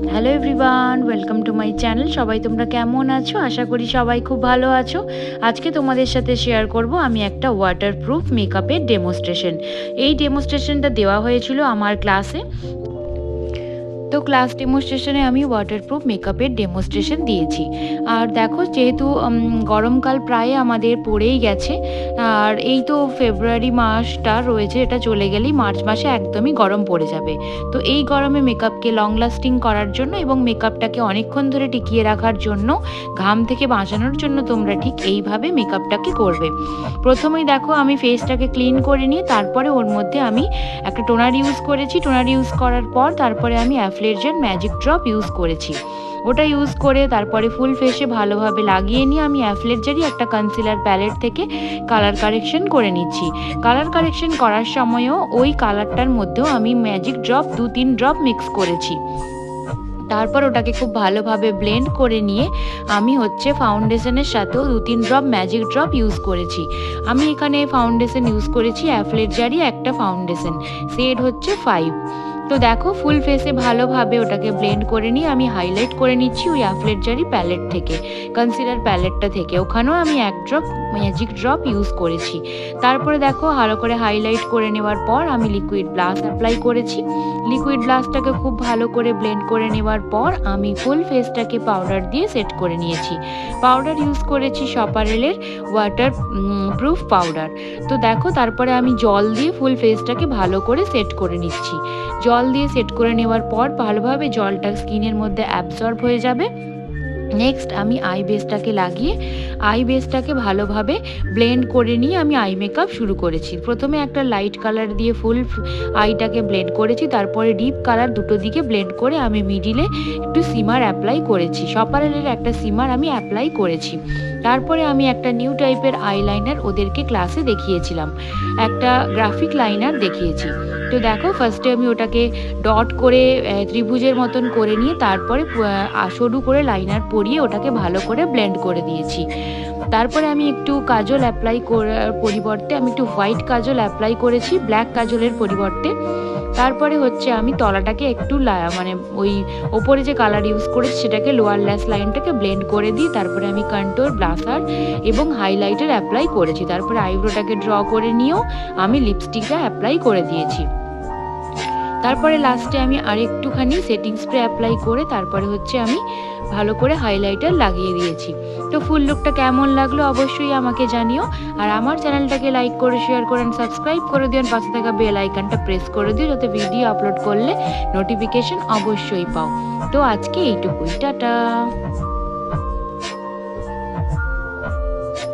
Hello everyone, welcome to my channel. সবাই তোমরা কেমন আছো? আশা করি সবাই খুব ভালো আছো। আজকে তোমাদের সাথে শেয়ার করব আমি একটা ওয়াটারপ্রুফ মেকআপের ডেমোস্ট্রেশন। এই ডেমোস্ট্রেশনটা দেওয়া হয়েছিল আমার ক্লাসে। তো ক্লাস ডেমোস্ট্রেশনে আমি ওয়াটারপ্রুফ মেকআপের ডেমোস্ট্রেশন দিয়েছি। আর দেখো, যেহেতু গরমকাল প্রায় আমাদের পড়েই গেছে, আর এই তো ফেব্রুয়ারি মাসটা রয়েছে, এটা চলে গেলেই মার্চ মাসে একদমই গরম পড়ে যাবে। তো এই গরমে মেকআপকে লং লাস্টিং করার জন্য এবং মেকআপটাকে অনেকক্ষণ ধরে টিকিয়ে রাখার জন্য, ঘাম থেকে বাঁচানোর জন্য তোমরা ঠিক এইভাবে মেকআপটাকে করবে। প্রথমেই দেখো, আমি ফেসটাকে ক্লিন করে নিয়ে তারপরে ওর মধ্যে আমি একটা টোনার ইউজ করেছি। টোনার ইউজ করার পর তারপরে আমি অ্যাফ্লেজের ম্যাজিক ড্রপ ইউজ করেছি। ওটা ইউজ করে তারপরে ফুল ফেসে ভালোভাবে লাগিয়ে নিয়ে আমি অ্যাফ্লেজেরই একটা কনসিলার প্যালেট থেকে কালার কারেকশন করে নিচ্ছি। কালার কারেকশন করার সময়ও ওই কালারটার মধ্যেও আমি ম্যাজিক ড্রপ 2-3 ড্রপ মিক্স করেছি। তারপর ওটাকে খুব ভালোভাবে ব্লেন্ড করে নিয়ে আমি ফাউন্ডেশনের সাথেও 2-3 ড্রপ ম্যাজিক ড্রপ ইউজ করেছি। আমি এখানে ফাউন্ডেশন ইউজ করেছি অ্যাফ্লেজারই একটা ফাউন্ডেশন, শেড হচ্ছে 5। তো দেখো, ফুল ফেসে ভালোভাবে ওটাকে ব্লেন্ড করে নিয়ে আমি হাইলাইট করে নিচ্ছি ওই অ্যাফ্লেজারি প্যালেট থেকে, কনসিলার প্যালেটটা থেকে। ওখানেও আমি 1 ড্রপ ম্যাজিক ড্রপ ইউজ করেছি। তারপরে দেখো, ভালো করে হাইলাইট করে নেওয়ার পর আমি লিকুইড ব্লাশ অ্যাপ্লাই করেছি। লিকুইড ব্লাশটাকে খুব ভালো করে ব্লেন্ড করে নেওয়ার পর আমি ফুল ফেসটাকে পাউডার দিয়ে সেট করে নিয়েছি। পাউডার ইউজ করেছি সপারেলের ওয়াটার প্রুফ পাউডার। তো দেখো, তারপরে আমি জল দিয়ে ফুল ফেসটাকে ভালো করে সেট করে নিচ্ছি। জল দিয়ে সেট করে নেওয়ার পর ভালোভাবে জলটা স্কিনের মধ্যে অ্যাবসর্ব হয়ে যাবে। নেক্সট আমি আই বেসটাকে লাগিয়ে আই বেসটাকে ভালোভাবে ব্লেন্ড করে নিয়ে আমি আই মেকআপ শুরু করেছি। প্রথমে একটা লাইট কালার দিয়ে ফুল আইটাকে ব্লেন্ড করেছি, তারপরে ডিপ কালার দুটো দিকে ব্লেন্ড করে আমি মিডিলে একটু সিমার অ্যাপ্লাই করেছি। সপারেলের একটা সিমার আমি অ্যাপ্লাই করেছি। তারপরে আমি একটা নিউ টাইপের আইলাইনার ওদেরকে ক্লাসে দেখিয়েছিলাম, একটা গ্রাফিক লাইনার দেখিয়েছি। তো দেখো, ফার্স্টে আমি ওটাকে ডট করে ত্রিভুজের মতন করে নিয়ে তারপরে সরু করে লাইনার পরিয়ে ওটাকে ভালো করে ব্লেন্ড করে দিয়েছি। তারপরে আমি একটু কাজল অ্যাপ্লাই করার পরিবর্তে আমি একটু হোয়াইট কাজল অ্যাপ্লাই করেছি, ব্ল্যাক কাজলের পরিবর্তে। তারপরে আমি তলাটাকে একটু মানে ওই ওপরে যে কালার ইউজ করেছি সেটাকে লোয়ার ল্যাশ লাইনটাকে ব্লেন্ড করে দিই। তারপরে আমি কন্ট্যুর, ব্লাশার এবং হাইলাইটার অ্যাপ্লাই করেছি। তারপরে আইব্রোটাকে ড্র করে নিয়েও আমি লিপস্টিকটা অ্যাপ্লাই করে দিয়েছি। তারপরে লাস্টে আমি আরেকটুখানি সেটিং স্প্রে অ্যাপ্লাই করে তারপরে আমি ভালো করে হাইলাইটার লাগিয়ে দিয়েছি। তো ফুল লুকটা কেমন লাগলো অবশ্যই আমাকে জানিও। আর আমার চ্যানেলটাকে লাইক করে, শেয়ার করে, সাবস্ক্রাইব করে দিও। পাশে থাকা বেল আইকনটা প্রেস করে দিও, যাতে ভিডিও আপলোড করলে নোটিফিকেশন অবশ্যই পাও। তো আজকে এইটুকুই, টাটা।